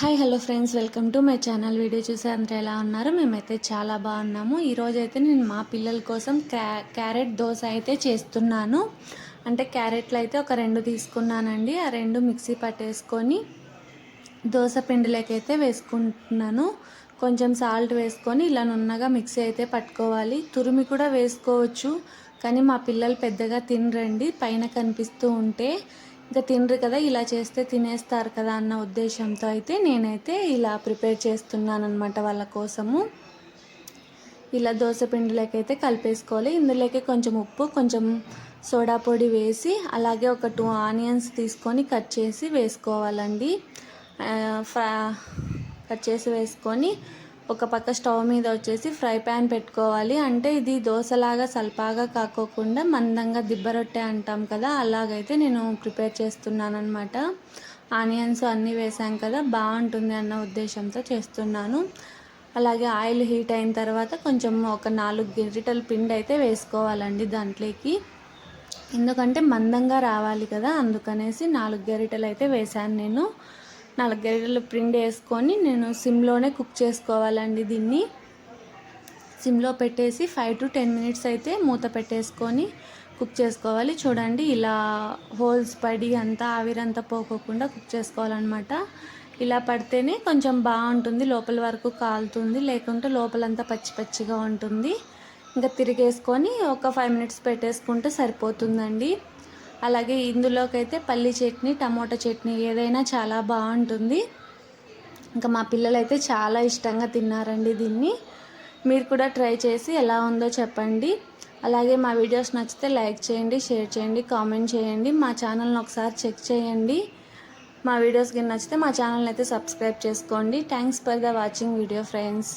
Hi hello friends, welcome to my channel. Video చూసే అందరూ ఎలా ఉన్నారు? మేమైతే చాలా బాగున్నాము. ఈరోజైతే నేను మా పిల్లల కోసం క్యారెట్ దోశ అయితే చేస్తున్నాను. అంటే క్యారెట్లు అయితే ఒక 2 తీసుకున్నానండి. ఆ 2 మిక్సీ పట్టేసుకొని దోశ పిండిలోకైతే వేసుకుంటున్నాను. కొంచెం సాల్ట్ వేసుకొని ఇలా నున్నగా మిక్సీ అయితే పట్టుకోవాలి. తురిమి కూడా వేసుకోవచ్చు, కానీ మా పిల్లలు పెద్దగా తినరండి. పైన కనిపిస్తూ ఉంటే ఇంకా తినరు కదా, ఇలా చేస్తే తినేస్తారు కదా అన్న ఉద్దేశంతో అయితే నేనైతే ఇలా ప్రిపేర్ చేస్తున్నాను అనమాట వాళ్ళ కోసము. ఇలా దోశ పిండిలోకి అయితే కలిపేసుకోవాలి. ఇందులోకి కొంచెం ఉప్పు, కొంచెం సోడా పొడి వేసి, అలాగే ఒక 2 ఆనియన్స్ తీసుకొని కట్ చేసి వేసుకోవాలండి. కట్ చేసి వేసుకొని ఒక పక్క స్టవ్ మీద వచ్చేసి ఫ్రై ప్యాన్ పెట్టుకోవాలి. అంటే ఇది దోశలాగా సల్పాగా కాకోకుండా మందంగా దిబ్బ రొట్టె అంటాం కదా, అలాగైతే నేను ప్రిపేర్ చేస్తున్నాను అనమాట. ఆనియన్స్ అన్నీ వేసాం కదా, బాగుంటుంది అన్న ఉద్దేశంతో చేస్తున్నాను. అలాగే ఆయిల్ హీట్ అయిన తర్వాత కొంచెం ఒక 4 గరిటెల పిండి అయితే వేసుకోవాలండి దాంట్లోకి. ఎందుకంటే మందంగా రావాలి కదా, అందుకనేసి 4 గరిటెలు అయితే వేసాను నేను. 4 గరిటెల పిండి వేసుకొని నేను సిమ్లోనే కుక్ చేసుకోవాలండి. దీన్ని సిమ్లో పెట్టేసి 5 to 10 మినిట్స్ అయితే మూత పెట్టేసుకొని కుక్ చేసుకోవాలి. చూడండి, ఇలా హోల్స్ పడి అంతా ఆవిరంతా పోకోకుండా కుక్ చేసుకోవాలన్నమాట. ఇలా పడితేనే కొంచెం బాగుంటుంది, లోపల వరకు కాలుతుంది, లేకుంటే లోపలంతా పచ్చి పచ్చిగా ఉంటుంది. ఇంకా తిరిగేసుకొని ఒక 5 మినిట్స్ పెట్టేసుకుంటే సరిపోతుందండి. అలాగే ఇందులోకి అయితే పల్లి చట్నీ, టమోటా చట్నీ ఏదైనా చాలా బాగుంటుంది. ఇంకా మా పిల్లలు అయితే చాలా ఇష్టంగా తిన్నారండి దీన్ని. మీరు కూడా ట్రై చేసి ఎలా ఉందో చెప్పండి. అలాగే మా వీడియోస్ నచ్చితే లైక్ చేయండి, షేర్ చేయండి, కామెంట్ చేయండి. మా ఛానల్ని ఒకసారి చెక్ చేయండి. మా వీడియోస్ నచ్చితే మా ఛానల్ని అయితే సబ్స్క్రైబ్ చేసుకోండి. Thanks for the watching video friends.